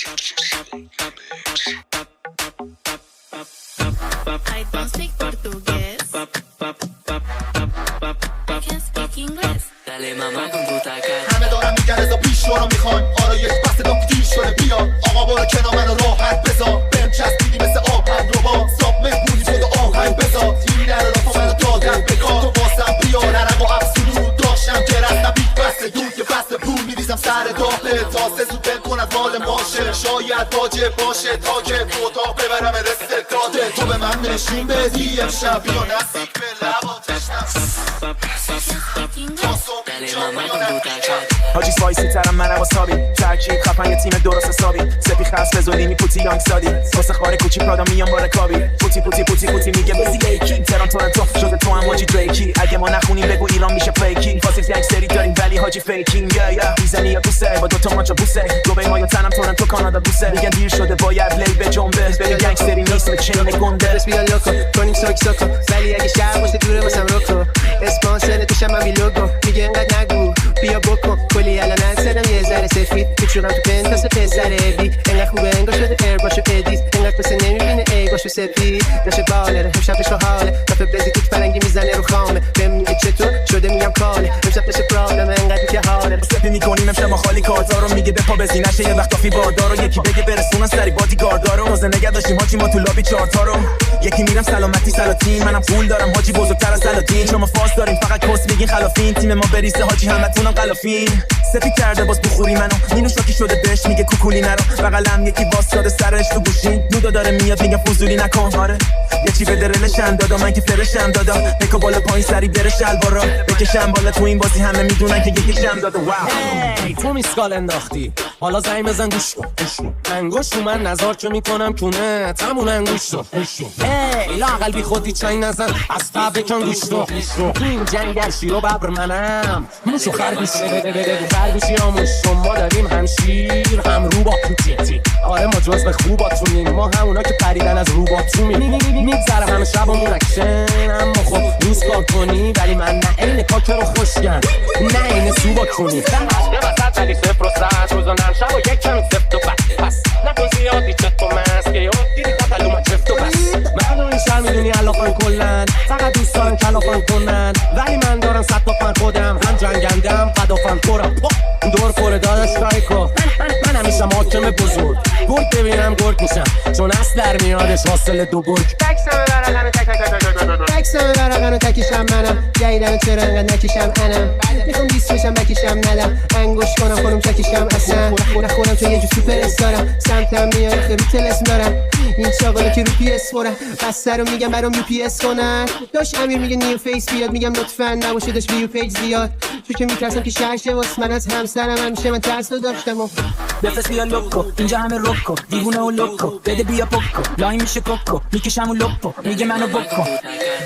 I don't speak portugués. I can speak English. Dale mamá con tu taca. همه دارم میگن رضا پیش رو میخوان آره یک بسته دام که دیر شده بیا آقا برو کنار منو راحت بذار بهم چسبیدی مثل آهن رو با صاف مهمونی شد و آهنگ بذار تیمی نره رفا منو دادن بکار تو واسم بیا نرم و ابسولوت داشتم که رستم بیت بسته دود که بسته پول میریزم سر داغه تاسه زود بل کن از مال ماشه شاید واجب باشه تا که تو اتاق ببرم استعداده تو به من نشون بدی امشب بیا نزدیک به لبا تشنم Dale mamá con tu taca. حاجی سپایسی ترم منم واسابی ترکیب خفن یه تیم درست حسابی سپی خاص بزودی میپوتی یانگ سادی واسه خاره کوچی پرادا میام با رکابی پوتی پوتی پوتی پوتی میگه بزی لیکی تران تورنتو شده تو هم حاجی دریکی اگه ما نخونیم بگو ایران میشه فیکی فاسیل گنگستری داریم ولی حاجی فیکینگ یا میزنی یا بوسه با دوتا ماچو بوسه دبی ما یا تنم تورنتو کانادا بوسه میگن دیر شده باید لی به جنبه ببین گنگستری نیست به چین گنده بس بیا لوکو کنیم ساک ساکو ولی اگه شهر باشه دوره واسم روکو اسپانسر توشم من ویلوگو میگه انقدر نگو بیا بکن کلی الان انسرم یه ذره سفید میچورم تو پنتاس پسر بی انقدر خوبه انگار شده ایر باشو ادیت انقدر پسه نمیبینه ای باشو سپید داشته بالره امشب رو حاله دفعه بزی توت فرنگی میزنه رو خامه بهم میگه چطور شده میگم کاله امشب بشه پرابلم انقدر که حاله سپی میکنیم امشب ما خالی کارتا رو میگه بپا بزی نشه یه وقت کافی باردار رو یکی بگه برسونن سری بادی گاردا رو روز نگه داشتیم حاجی ما تو لابی چارتا رو یکی میرم سلامتی سلاطین منم پول دارم حاجی بزرگتر از سلاطین شما فاس داریم فقط کس میگین خلافین تیم ما بریسه حاجی همتونم غلافین سپی کرده باز بخوری منو اینو شاکی شده بهش میگه کوکولی نرو بغلم یکی واسطاده سرش تو گوشی نودا داره میاد میگه فضولی نکن آره یه چی به درلشم دادا من که فرشم دادا بکو بالا پایین سری بره شلوارا بکشم بالا تو این بازی همه میدونن که یکیشم دادا واو هی تو میسکال انداختی حالا زنگ بزن گوش کن انگوش رو من نظر چه میکنم کونه تمون انگوش رو هی لاقل بی خودی چنگ نزن از تا بکن گوش رو تو این جنگل شیر و ببر منم موشو خرگوشی آموش ما داریم هم شیر هم رو با توتی آره ما جز به خوباتونیم ما همونا که پریدن از رو با تو میگذره همه شبمون اکشن اما خب روز کار کنی ولی من نه این کاکر رو خوشگن نه این سوبا کنی عشق وسط ولی صفر و سط روزانم شب و یک کمی سفت و پس نکن زیادی چت و مست که یاد دیدی قتل اومد چفت و بس مردم این شهر میدونی علافان کلن فقط دوست دارن کلافان کنن ولی من دارم صد تا فن خودم هم جنگندم قدافن خورم دور خوره داداش رایکو من همیشه محاکم بزرگ گرگ ببینم گرگ میشم چون اصل در میادش حاصل دو گرگ تکسم برقنو تکیشم منم جایدم چرا انقدر نکیشم انم میخوام دیست بشم بکیشم ندم انگوش کنم خونم چکیشم اصلا نخورم چون یه جو سوپر استارم سمتم میاره خیلی تلس دارم این چاقالا که رو پی اس خورم بسته رو میگم برام یو پی اس کنن داشت امیر میگه نیو فیس بیاد میگم لطفا نباشه داشت ویو پیج زیاد چون که میترسم که شهشه واسه من از همسرم همیشه من ترس رو داشتم و بفرست بیا لوکو اینجا همه روکو دیوونه و لوکو بده بیا پوکو لاین میشه کوکو میکشم و لوپو میگه منو بکن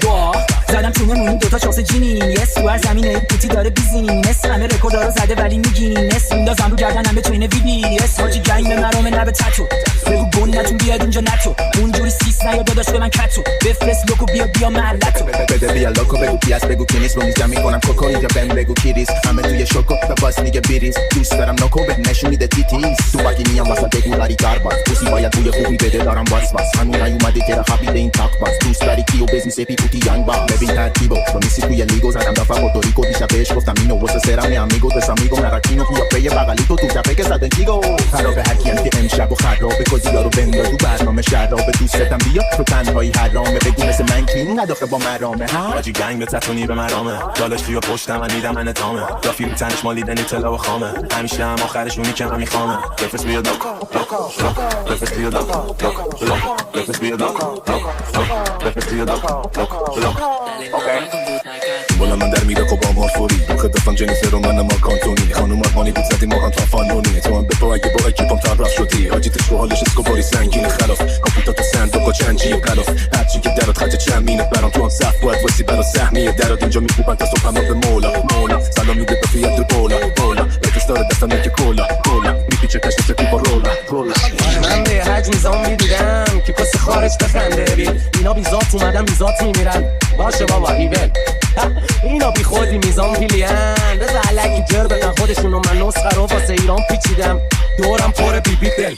دعا زدم چونه دوتا شانس جینین یه سوار زمینه پوتی داره بیزینین نصف همه رکوردا رو زده ولی میگینین نصف میندازم رو گردنم به چین VBS حاجی گیم مرام نبه تتو بگو گون نتون بیاد اینجا نتو اونجوری سیس نیا داداش به من کتو بفرست لوکو بیا محلتو بده بیا لوکو بگو پیاس بگو کینیس رو میزم میکنم کوکو اینجا بهم بگو کیریس همه توی شوکو به باس میگه بیریس دوست دارم نوکو به نشون میده تیتیس تو باقی میام واسه بگو لاری کارباز پوسی باید بوی خوبی بده دارم باس همون نیومده که خبیده این تاک باز دوست داری کیو بزنی سپی پوتی یانگ با ببین ترتیبو تو میسی توی لیگو زدم دفعه پورتوریکو دیشب بهش گفتم اینو واسه سرم امیگو دسم میگم نراکینو بیا پی بغلی تو جفه که زدن چیگو خرابه هر کیم که امشب و خرابه کدیارو بنداز تو برنامه شرابه دوستم بیا تو تنهایی حرامه بگو مثل من کی نداخه با مرامه حاجی گنگ به تتونی به مرامه دالش توی پشتم من میدم من اتامه رافی رو تنش مالیدن اطلاع و خامه همیشه هم آخرشونی که همی خامه بفرست بیا لوکو بفرست بیا لوکو بفرست بیا لوکو بفرست بیا لوکو بالا من در میره با مارفوری خدفتم جنیفر و منم آکانتونی خانوم ارمانی بود زدیم ما هم فانونی تو هم بپا اگه با اکیپم طرف شدی حاجی تشکو حالش اسکوباری سنگین خلاف کامپیوتر تو صندوق و چند جیب خلاف هرچی که درات خرج چند مینه برام تو هم صف باید واسه برا سهمیه درات اینجا میکوبن تا صبح هم به مولا سلام میده به فیات بولا بکش داره دستم نکه کولا میپیچه کشت سپی با رولا من به حج میزان میدیدم که کسی خارج بخنده بید اینا بیزات اومدن بیزات میمیرن باشه بابا ایول اینا بی خودی میزان پیلیان بذار علکی جر بدن خودشونو من نسخه رو واسه ایران پیچیدم دورم پر بی دل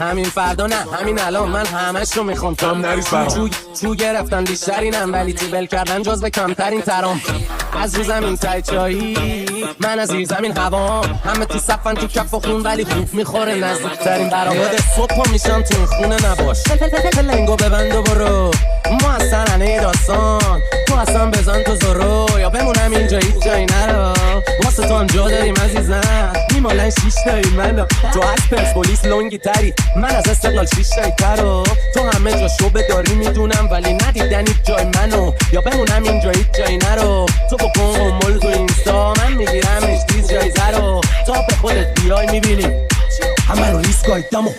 همین فردا نه همین الان من همش رو میخوام هم نریز برام تو گرفتن بیشترینم ولی تیبل کردن جز به کمترین ترام از رو زمین تای چایی من از زیر زمین هوام همه تو صفن تو کف و خون ولی خوب میخوره نزدیکترین برام یاد صبح میشم تو خونه نباش لنگو ببند و برو ما از سرنه داستان تو اصلا بزن تو زرو یا بمونم اینجا هیچ جایی نرو واسه تو هم جا داریم عزیزم میمالن 6 تایی منو تو از پرسپولیس لونگی تری من از استقلال 6 تایی ترو تو همه جا شعبه داری میدونم ولی ندیدن هیچ جای منو یا بمونم اینجا هیچ جایی نرو تو بکن قمول تو اینستا من میگیرم اشتیز جایزه رو تا به خودت بیای میبینی همه رو ریسک آیدمو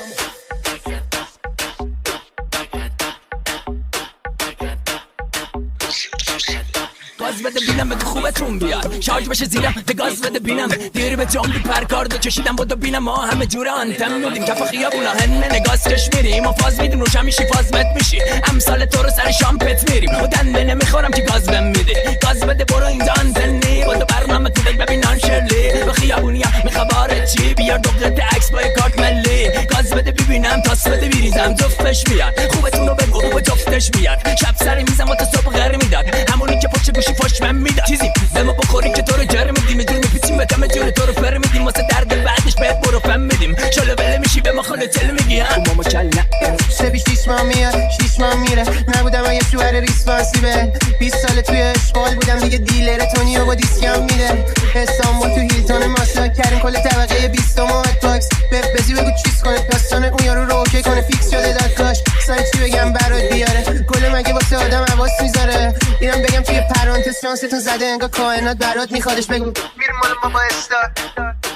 گاز بده بینم به تو خوبتون بیاد شارژ بشه زیرم ده گاز بده بینم دیر به جام بی پرکاردو کشیدم بودو بینم ما همه جوره آنتم میدیم کف خیابونا هنه نگاز کش میریم ما فاز میدیم روشم میشی فازمت میشی امثال تو رو سر شامپت میریم و دنده نمیخورم که گاز بهم میدی گاز بده برو اینجا آنتنی بودو برنامه تو دیگ ببینان شرلی به خیابونیا میخواره چی بیار دوقت عکس با کارت ملی گاز بده ببینم تاس بده بریزم جفتش بیاد خوبتون رو بگو خوب جفتش بیاد شب سر میزم و تا صبح غر میداد همونی که پشت گوشی فش من میداد چیزی به ما بخوری که تو رو جر میدیم میدون میپیچیم به دم جون تو رو فر میدیم واسه درد بعدش بهت برو فهم میدیم شاله بله میشی به ما خاله تل میگی هم ماما کله سه بیش 6 ماه میاد 6 ماه میره نبودم اگه شوهر ریسپانسیبل 20 سال توی اشغال بودم دیگه دیلر تونیو با دیسکم میده استانبول تو هیلتون ماسا کردیم کل طبقه 20 ما باکس بزی بگو چیز کنه داستان اون یارو رو اوکی کنه فیکس شده دادگاهش سای چی بگم برات بیاره کل مگه واسه آدم حواس میذاره اینم بگم توی پرانتز شانستون زده انگار کائنات برات میخوادش بگو میریم بالا ما با استار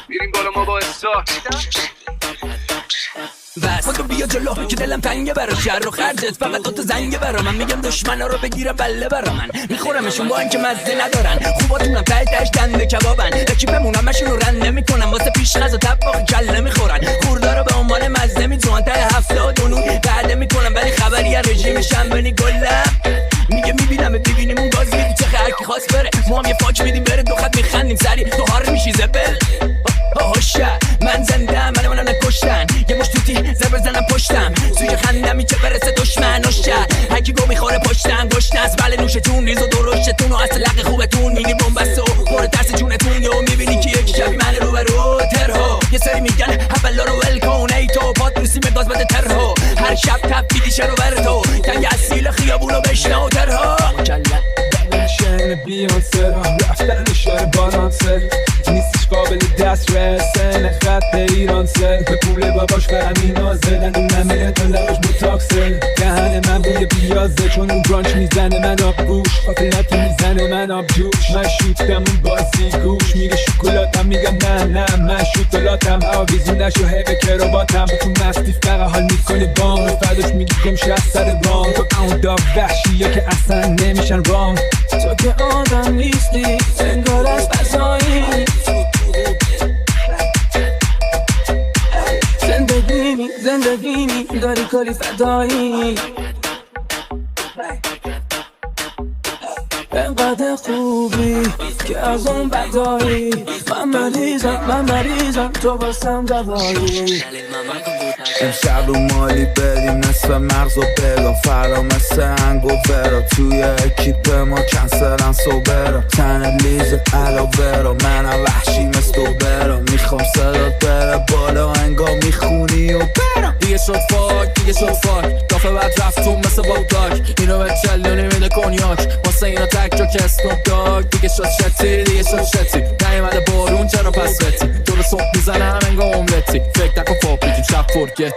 میریم بالا ما با استار بس خودو بیا جلو که دلم تنگه برا شهر و خرجت فقط تو زنگه برا من میگم دشمنا رو بگیره بله برا من میخورمشون با اینکه مزه ندارن خوباتونم ته تهش دنده کبابن یکی بمونم مشون رو رنده میکنم واسه پیش غذا طباخ کله میخورن خوردارو به عنوان مزه میتونن ته 79 بعده میکنم ولی خبری از رژیمشم بنی گلم میگه میبینم ببینیم اون گاز میدی چه هر کی خواست بره ما هم یه فاک میدیم بره دو خط میخندیم سری تو هار میشی زبل هوشه من زنده من نکشتن یه مش توتی زر بزنم پشتم سوی خندمی که برسه دشمن هوشه هر کی گو میخوره پشتم گشت از بله نوشتون ریز و درشتون و اصل لق خوبتون مینی بومبست و پر ترس جونتون یو میبینی که یک شبی من رو برو ترها یه سری میگن حبلا رو ول کن ای تو پات روسی گاز بده ترها هر شب تبدیلی شرو بر تو تنگ اصیل خیابونو بشنو ترها شن بیانسه رفتن شهر بالانسه نیستش قابل دست رسن خط ایرانسه به پول باباش به همین نازه دندون نمیره تا لباش بوتاکسه دهن من بوی بیازه چون اون برانچ میزنه من آب گوش قافلت میزنه من آب جوش من شوتم اون بازی گوش میگه شکلاتم میگم نه من شکلاتم آویزون نشو هیبه کروباتم تو مستیف بقا حال میکنه بام فرداش میگی کم شه از سر رام تو اون داغ وحشیه که اصلا نمیشن رام تو که آدم نیستی انگار از فضایی زندگی داری کلی فدایی انقدر خوبی که از اون بدایی من مریضم تو باسم دوایی امشب رو مالی بریم نصف مغز و بگا فردا مثل انگ و برا توی اکیپ ما کنسلن سوبرا تن لیز علاوه منم وحشی مثل و برا میخوام صدات بره بالا انگا میخونی و برا دیگه شد فاک دافه بعد رفتون مثل باوداک اینو به چلیونی میده کنیاک واسه اینا تک جو که اسنوب داگ دیگه شد شتی نیمده بارون چرا پس رتی تو رو صبح میزنم انگا املتی فکر نکن فاپیتیم شب فرگت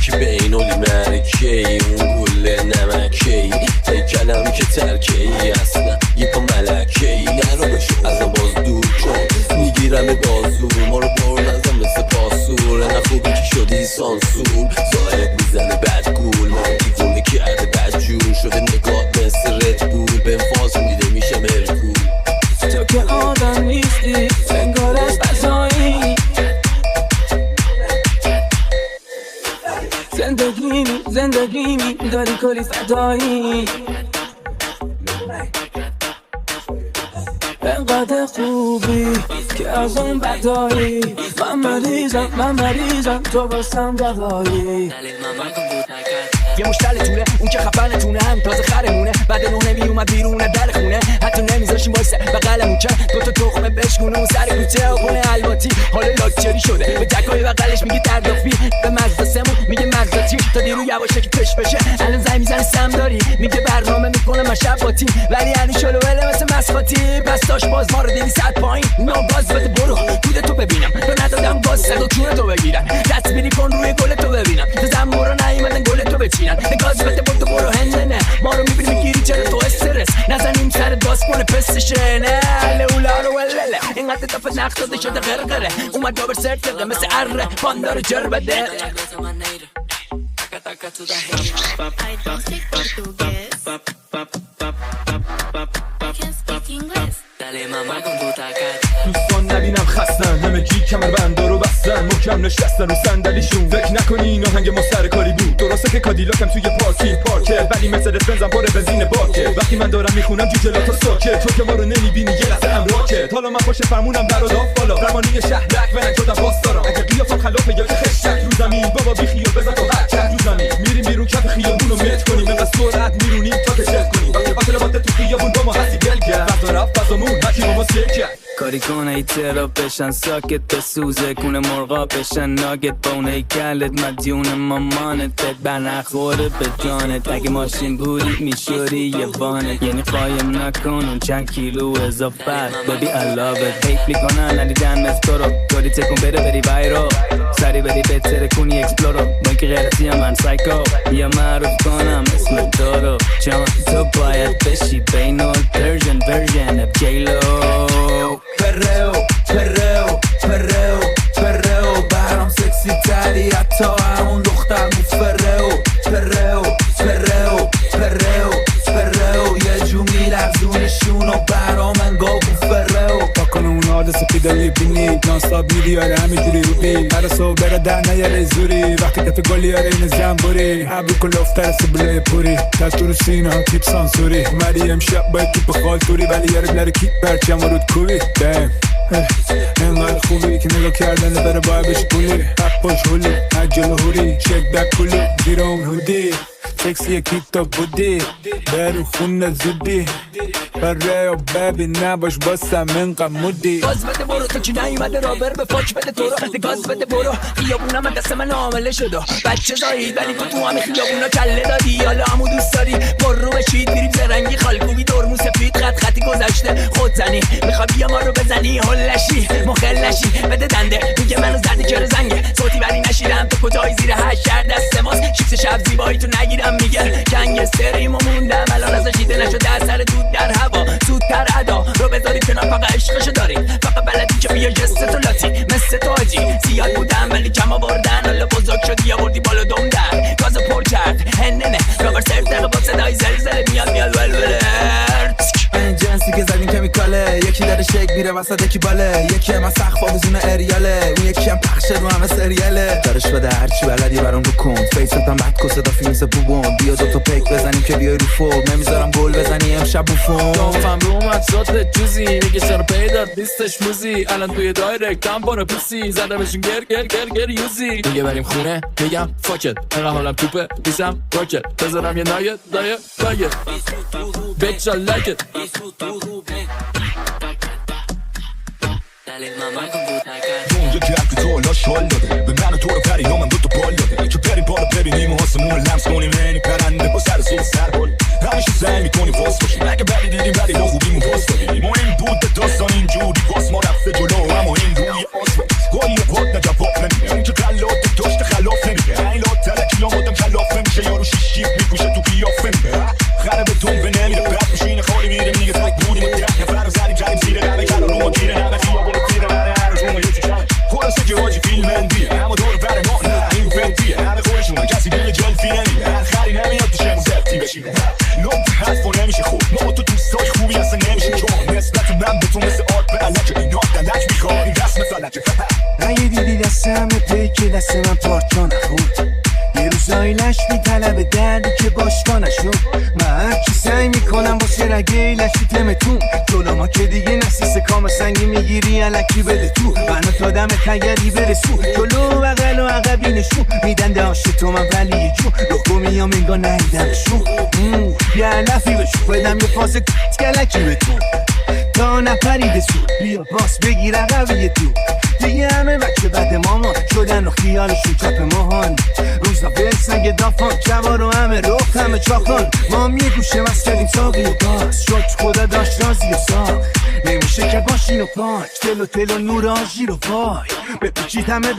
که بین الملکه اون گل نمکه ای کلم که ترکه ای اصلا یه پا ملکه ای نرو بشو ازم باز دور چون میگیرم بازور ما رو بار نزم مثل پاسور نه خوبی که شدی سانسور زاید میزنه بد گول ما دیوونه کرده بد جور شده نگاه مثل رد بول به فاز میده میشه مرکول تو که آدم نیستی انگار از فضایی زندگی داری کلی فدایی انقدر خوبی که از اون بدایی. من مریضم تو بستم دوایی. یه مشتل طوله اون که خفنتونه هم تازه خرمونه بعد نه نمیومد بیرونه در خونه حتی نمیذاشیم وایسه بغلمون که دوتا تخمه بشکونه اون سر کوچه خونه الواتی حالا لاکچری شده به تکای بغلش میگه تردافی به مزدسمون میگه مزداتی تا دیرو یواشه که پش بشه الان زنگ میزنه سم داری میگه برنامه میکنه مشب باتی ولی هنی شلوله مثل مسخاتی پس داش باز ما رو 200 پایین نو باز بده برو دود تو ببینم تو ندادم باز سگ و کونه تو بگیرن تصویری کن روی گل تو ببینم تو زنبورا نیومدن گل تو بچینن گاز بده برو برو هندنه ما رو میبینی میگیری چرا تو استرس نزنیم سر داست کنه پسشه نه لولا رو ولله اینقدر دفعه نقص داده شده غرغره اومد دابر سرت دقه مثل اره پاندار جر بده I don't speak Portuguese. I can speak English. Dale mamá con tu tacat. دوستان نبینم خستن همگی کمربندا رو بستن محکم نشستن رو صندلیشون فکر نکنی این آهنگ ما سر کاری بود درسته که کادیلاکم توی پارکه ولی مرسدس بنزم پر بنزین باکه وقتی من دارم میخونم جوجلاتا ساکه تو که ما رو نمیبینی یه لحظه امراکه حالا من پشت فرمونم در و داف بالا رمانی شهرک ونک شدم باس دارم اگه قیافم خلافه یا که خشک رو زمین بابا بی خیال بزن تو حرکت رو زمین میریم بیرون کف خیابون رو مت کنیم اینقدر سرعت میرونیم تا که شت کنیم وقتی باطل تو خیابون با ما هستی گلگه فضا رفت فضامون هکی با ما سکه کاری کنه ای ترا بشن ساکت بسوزه کنه مرغا بشن ناگت بونه ای کلت مدیون مامانت بد برنخوره به جانت اگه ماشین بودی میشوری یه وانت یعنی قایم نکن اون چند کیلو اضافت ببی I love it هیت میکنن ندیدن مثل تو رو کاری تکون بره بری وایرو سری بری بهتره کنی اکسپلورو با اینکه غیرتی من سایکو یا معروف کنم اسم تو رو چون تو باید بشی بین الپرژن ورژن جیلو پرو برام سکسی تری حتی همون دختر مفرو پرو یه جو میلغزونشون و برام انگاه فرو بکن اون آرد سپیدالی بینی نانستاب میریاره همینجوری رو بی هر صبح بره در نیاره زوری وقتی کف گلی یاره این زنبوری عبی کل افتر سبله پوری تست رو سینا تیپ سانسوری اومدی امشب با اکیپ خالتوری ولی یاره بلر کیپ برچم و رود کوی دم اینقدر خوبی که نگاه کردن بره باید بشه پولی حق باش هولی عجل هوری شک بک کلی بیرون هودی سکسی کیتا بودی برو خونه زودی برای ببین نباش باسم اینقدر مودی گاز بده برو تو چی نیومده رابر به فاک بده تو رو گاز بده برو خیابونم من دست من عامله شده بچه زایید ولی تو همه خیابونا کله دادی حالا همو دوست داری برو بشید میریم زرنگی خالکوبی دورمو سفید خطی گذشته خود زنی میخوای بیا ما رو بزنی هلشی مخلشی بده دنده میگه منو زدی چرا زنگه صوتی ولی نشیدم تو کجایی زیر هشت دست ماست شیفت شب زیبایی تو نگیرم میگه گنگستریم و موندم الان ازش دیده نشده از سر دود در هوا زودتر ادا رو بذارید کنار فقط عشقشو دارید فقط بلدی که بیا جست تو لاتی مثل تو آجی زیاد بودم ولی کم آوردن حالا بزرگ شدی آوردی بالا دم در گازو پر کرد هننه راور سرف دقیقه با صدای زلزله میاد ولوله این جنسی که زدیم کمیکاله یکی داره شک میره وسط یکی باله یکی هم سخت آویزونه اریاله اون یکی هم پخشه رو همه سریاله دارش بده هرچی بلدی برام رو کن فیستم بعد کسه دا فیلم بوبون بیا دوتا پیک بزنیم که بیای رو فور نمیذارم گل بزنی امشب بوفون دافم رو اومد ذات جوزی میگه چرا پیدات نیستش موزی الان توی دایرکت هم بانو پوسی زدمشون گر یوزی میگه بریم خونه میگم فاکت انقدر حالم توپه بیسم راکت بذارم یه نایت دایت bitch I like it Dale mamá con tu tacat. اونجا که حرف تو لاش حال داده به من و تو رو پری نامم دوتا بال داده که بریم بالا ببینیم و آسمون رو لمس کنیم یعنی پرنده با سر صبح سر بال همیشه سعی میکنیم واس باشیم اگه بدی دیدیم ولی با خوبیمون واس دادیم و این بود به داستان اینجوری باس ما رفته جلو اما این روی آسفه گاهی پاد نجواب نمیده اون که غلات داشته خلاف نمیده این لات تلکی آمادم خلاف نمیشه یارو شیشیف میپوشه تو قیافه نمیده خربه تنبه نمیره بعد میشینه خالی میره میگه تک بودیم و تک نفر رو زدیم کردیم زیر نمه کلا رو ما گیره نمه خیابون رو تیره نمه هر روز ما یکی کم خلاصه که حاجی فیلم اندیه اما دور بر ما نه این فنتیه همه خودشونه کسی دیگه جلفی نمیده هر خری نمیاد تو شمو زفتی بشینه لب حرف و نمیشه خوب ما تو دوستای خوبی اصلا نمیشه چون نسبت من به تو مثل آرد به علکه این آرد دلک میخواد این رسم فلکه اگه دیدی دست همه پیکی دست من پارچان خود یه روزایی میطلبه دردی که باشگاه نشد. من کی سعی میکنم واسه رگه لشی تمتون جلو ما که دیگه نسیس کام سنگی میگیری علکی بده تو منو تا دم تگری برسو جلو بغل و عقبی نشون میدن داشت تو من ولی یه جون رخو میام انگار نهیدمشون یه علفی بشون بدم یه فاز گلکی به تو تا نپریده سو بیا باس بگیر عقبی تو دیگه همه بچه بد مامان شدن و خیالشون چپ ماهان روزا به سنگ دافان جوار و همه رخ همه چاخان ما یه گوشه وست کردیم ساقی و باز شد خدا داشت رازی و ساق نمیشه که باشین و پاک تل و نور آجی رو وای بپیچید همه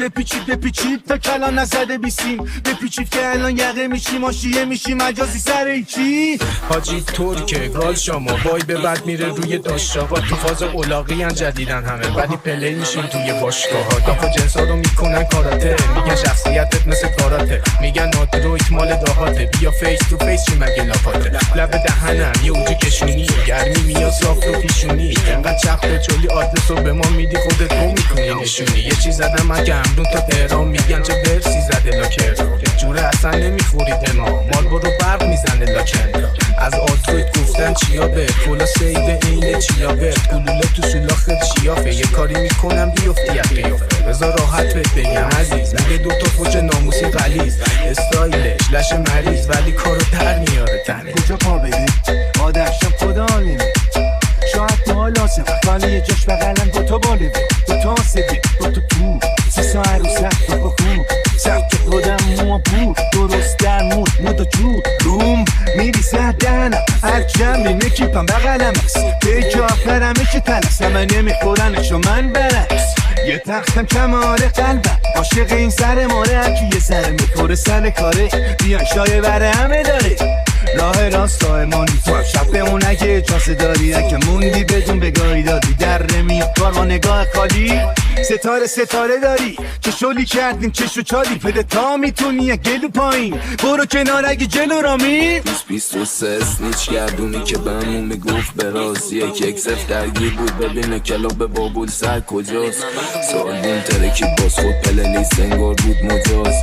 بپیچید تا کلان نزده بیسیم بپیچید که الان یقه میشیم آشیه میشیم مجازی سر ایچی حاجی طوری که گال شما وای به بعد میره روی داشتاقا تو فاز اولاقی هم جدیدن همه ولی پلی میشیم توی باشگاه ها دافا جنسا رو میکنن کاراته میگن شخصیتت مثل کاراته میگن ناترویت مال داهاته بیا فیس تو فیس چی مگه لاپاته لب دهنم یه اوجه کشونی گرمی میاد صاف رو پیشونی انقدر چپ به چولی آدرس رو به ما میدی خودت رو میکنی نشونی یه چیز زدم من گمدون تا تهران میگن چه برسی زده لاکر جوره اصلا نمیخورید ما مال برو برق میزنه لاکر از آدروید گفتن چیا به کلا سیده اینه چیا به گلوله تو سولاخت چیافه یه کاری میکنم بیفتی از قیافه بذار راحت بهت بگم عزیز میگه دوتا فوج ناموسی غلیظ استایلش لش مریض ولی کارو در میاره تنه کجا پا بده آدرشم خدا آلمه شاید تو لازم ولی یه جاش بغلم دوتا بالوه دوتا سده دوتا تو سیسا عروسک دوتا خوب سبت خودم موها بود درست در مود و جود روم میریزه دهنم هر جمعی نکیپم بغلم است به آخرمه که تلست همه نمیخورنشو من برعکس یه تختم کماره قلبم عاشق این سر ماره هرکی یه سر میخوره سر کاره بیان شایه بره همه داره راه راست مانی تو هم شب بمون اگه اجازه داری اگه موندی بدون بگاهی دادی در میاد کار با نگاه خالی ستاره داری چه شلی کردیم چشو چالی پده تا میتونی گلو پایین برو کنار اگه جلو رامی 23 اسنیچ گردونی که بهمون میگفت براز یک صف درگیر بود ببینه کلاب بابول سر کجاست سالون ترکی باز خود پلیلیست انگار بود مجاز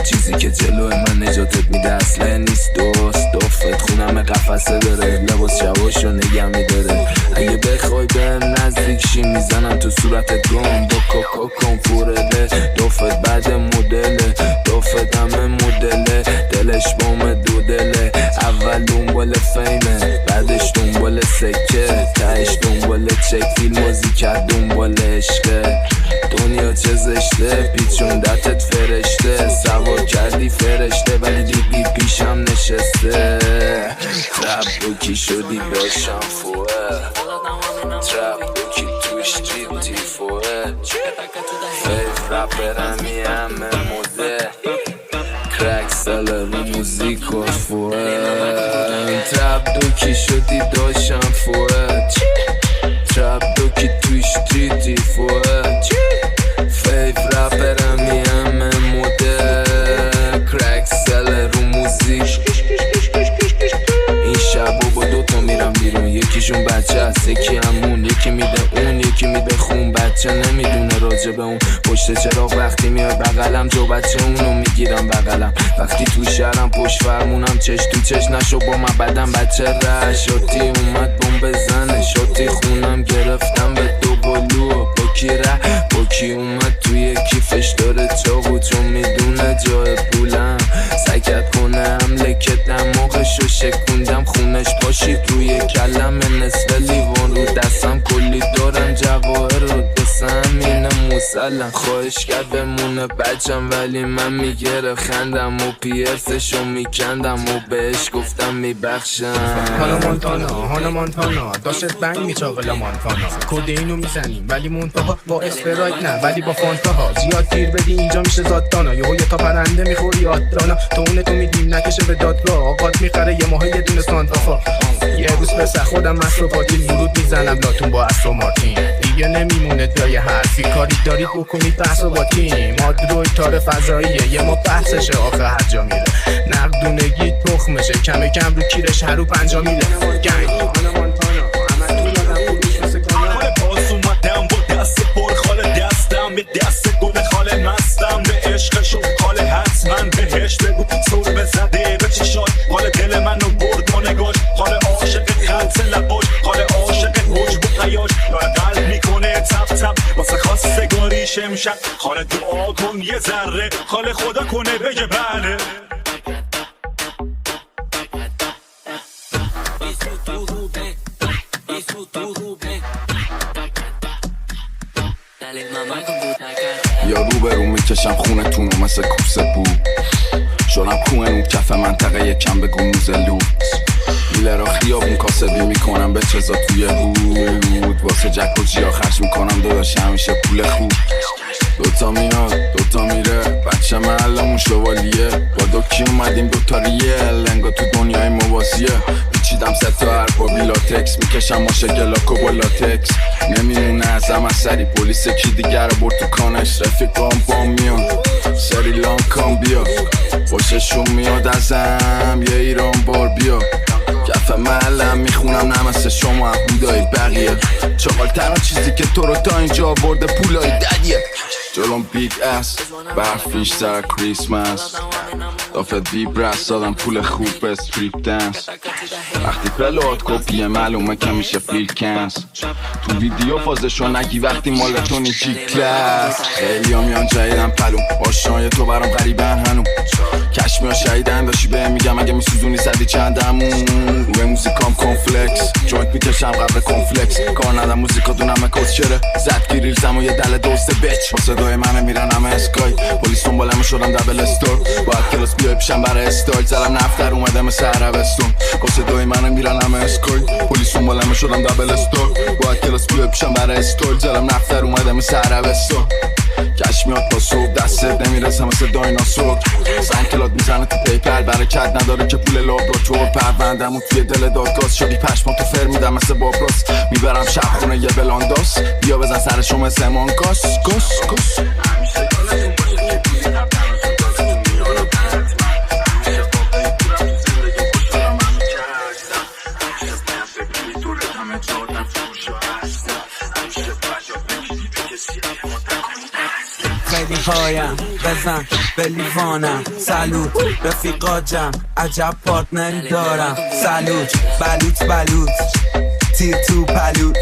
چیزی که جلو من نجاتت میده اصله نیست دافت خونم قفصه داره لباس شواشو نگه میداره اگه بخوای بهم نزدیک شی میزنم تو صورتت گم با کوکا کنفورله دافت بعد مدله دافت همه مدله دلش بام دو دله اول دنبال فیمه بعدش دنبال سکه تهش دنبال چک فیلم بازی کرد دنبال عشقه دنیا چه زشته پیچون دتت فرشته سوار کردی فرشته ولی دیدی پیشم نشسته ترپ دوکی شدی باشم فوه ترپ دوکی توش جیتی فوه فیف رپرمی همه موده کرک ساله رو موزیک و فوه ترپ دوکی شدی داشم فوه ترپ دوکی توش جیتی فوه فیف رپرمی همه موده کرک ساله رو موزیک این شب و با دوتا میرم بیرون یکیشون بچه هست یکی همون یکی میده اون یکی میده خون بچه نمیدونه راجع به اون پشت چراغ وقتی میاد بغلم جو بچه اونو میگیرم بغلم وقتی تو شهرم پشت فرمونم چش تو چش نشو با من بدم بچه رشاتی اومد بوم بزنه شاتی خونم گرفتم به دو گلو با کی با کی اومد توی کیفش داره چاقو چون میدونه جای پولم سکت کنه حمله که دماغشو شکوندم خونش پاشید روی کلم نصف لیوان رو دستم کلی دارم جواهر رو دستم اینه مسلم خواهش کرد بمونه بچم ولی من میگره خندم و پیرسشو میکندم و بهش گفتم میبخشم هانا مونتانا داشت بنگ میچاقلا مونتانا کد اینو میزنیم ولی منتها با اسپرایت نه ولی با فانتاها زیاد گیر بدی اینجا میشه زاددانا یه تا پرنده میخوری آدرانا تو اونه تو میدیم نکشه به دادگاه آقات میخره یه ماه یه دونه سانتافا یه روز پس خودم مصروفاتی ورود میزنم لاتون با استرو مارتین دیگه نمیمونه جای حرفی کاری دارید بکنید بحث با تیم مادروی تار فضاییه یه ما بحثشه آخه هر جا میره نقدونگی تخمشه کم کم رو کیرش هر رو پنجا میره گنگ هانا مونتانا همه تو لادم فروش مثل کنه باز اومدم با دست پر خال دستم به دست گل خال مستم به عشقشون خال حتما بهش بگو بشه امشب خاله دعا کن یه ذره خاله خدا کنه بگه بله یا رو به رو میکشم خونتونو مثل کوسه بود شدم کوهنو کف منطقه یکم بگو موزلو میله را خیابون کاسبی میکنم به چزا توی هود واسه جک و جیا خرج میکنم داداش همیشه پول خوب دوتا میاد دوتا میره بچه محلمون شوالیه با دکی اومدیم دوتا ریل انگا تو دنیای موازیه پیچیدم ست تا حرفا بی لاتکس میکشم ماشه گلاکو با لاتکس نمیمونه ازم اثری پلیس کی دیگر رو برد تو کانش رفیقام با میان سری لانکام بیا خوششون میاد ازم یه ایران بار بیا کف محلم میخونم نمسه شما هودای بقیه چاقال تنها چیزی که تو رو تا اینجا برده پولای ددیه جلوم بیگ اس برفیش سر کریسمس دافت ویبرس دادم پول خوب به استریپ دنس وقتی پلوات کپیه معلومه که میشه فیلکنس تو ویدیو فازشو نگی وقتی مال تو نیکی کلاس خیلی ها میان جایدن پلوم باشنای تو برام غریبن هنوم کشمیا شهیدن داشی به میگم اگه میسوزونی صدی چندمون روی موزیکام کنفلکس جوینت میکشم قبل کنفلکس کار ندم موزیکا دونم کس چره زد گیریلزم و یه دل دوسته بچ با صدای منه میرن همه اسکای پلیس دنبالم شدم دبل استور باید کلاس بیای پیشم برای استایل زدم نفتر اومده مثل عربستون با صدای منه میرن همه اسکای پلیس دنبالم شدم دبل استور باید کلاس بیای پیشم برای استایل زدم نفتر اومده مثل عربستون کش میاد با صبح دستت نمیرسه مثل دایناسور سن کلات میزنه تو پیپر برکت نداره که پول لابراتور پروندمون توی دل دادگاه شدی پشما تو فر میدم مثل بابراس میبرم شب خونه یه بلانداس بیا بزن سرشو مثل مانکاس کس خیلی هایم بزن به لیوانم سلوت رفیقا جمع عجب پارتنری دارم سلوت بلوت تیر تو پلوت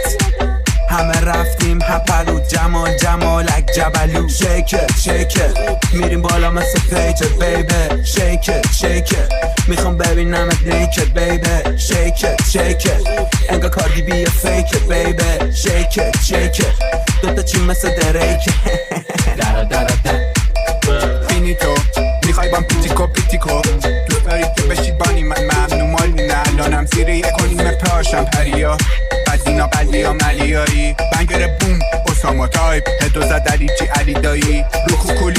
همه رفتیم هپلوت جمالک جبلو شیکت میریم بالا مثل پیجت بیبه شیکت میخوام ببینمت نیکت بیبه شیکت انگا کاردی بیا فیکت بیبه شیکت دوتا چی مثل دریکه دارا فینیتو میخوای بام پیتیکو دوست داری که بشی بانی من ممنون مالی نه الانم زیر اکونیم پاشم پریا بدینا ملیایی بنگر بوم اساما تایپ هدو زد علی چی علی دایی رو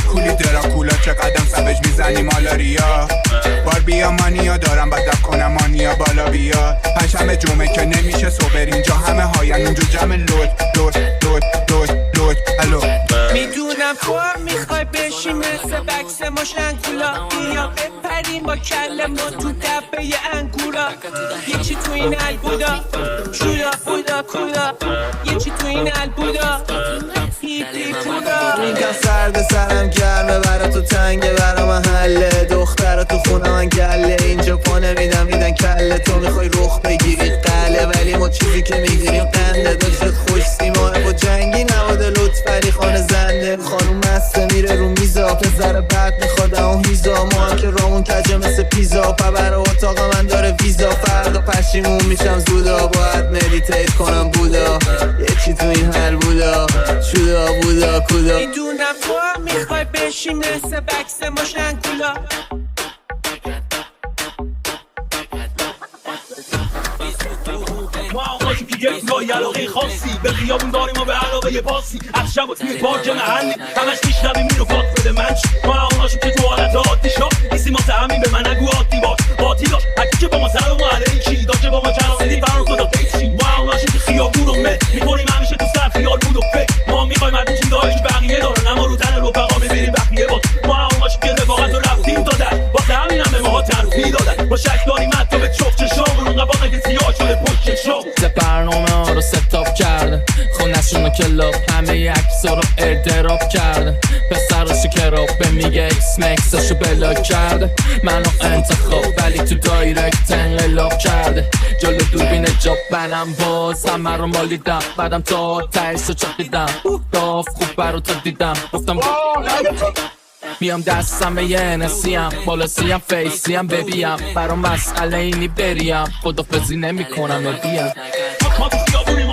کولی دراکولا چه قدم سبج میزنی مالاریا بار بیا مانیا دارم بدب کنم مانیا بالا بیا پنجشنبه جمعه که نمیشه صبر اینجا همه هاین اونجا جمع لود الو میدونم تو هم میخوای بشی مثل بکس ما شنگولا بیا بپریم با کل ما تو دبه ی انگورا یه چی تو این البودا شودا کودا یه چی تو این البودا هیپی کودا میگم سرد سرم گرمه برا تو تنگه برا محله دخترا تو خونه من گله اینجا پا نمیدم میدن کله تو میخوای رخ بگیری قله ولی ما چیزی که میگیریم قنده داشت خوش سیماه با جنگی نواده لطفری خانه زنده خانوم مسته میره رو میزا پسر بعد میخواد اون هیزا ما هم که رامون کجه مثل پیزا پبر اتاق من داره ویزا فردا پشیمون میشم زودا باید مدیتیت کنم بودا یه چی تو این حل بودا شودا بودا کودا میدونم تو هم میخوای بشی مثل بکس ما شنگولا ما آقاشو که یک نوعی علاقه خاصی به خیابون داریم و به علاقه پاسی از شب و توی پارک محلی همش میشنویم اینو پاک بده من ما آقاشو که تو حالت عادی شد نیستیم واسه همین به من نگو عادی باطی داشت هکی که با ما سلام علیکی داشته با ما چرا زدی فرار خدا پیچی ما آقاشو که خیابون رو میکنیم همیشه تو سر خیال بود و فکر ما میخوایم از این چیزهایی که بقیه دارن اما رو تن رفقا میبینیم بقیه با ما آقاشو که رفاقت رو رفتیم دادن واسه همین هم به ما ترفیع دادن با شک داریم حتی به چفت چشامون اونقدر باقی که سیاه شده پشت شو برنامه ها رو ستاپ کرده خونشون رو کلاب همه عکسا رو اعتراف کرده پسر رو شکراب به میگه مکساشو بلاک کرده منو انتخاب ولی تو دایرکت انقلاب کرده جلو دوربین جاب بنم باز همه رو مالیدم بعدم تا تایشو چاقیدم داف خوب برا دیدم گفتم میام دستم به یه نسیم بالاسیم فیسیم ببیم برام مسئله اینی بریم خدافزی نمی کنم بیم ما تو خیابونیم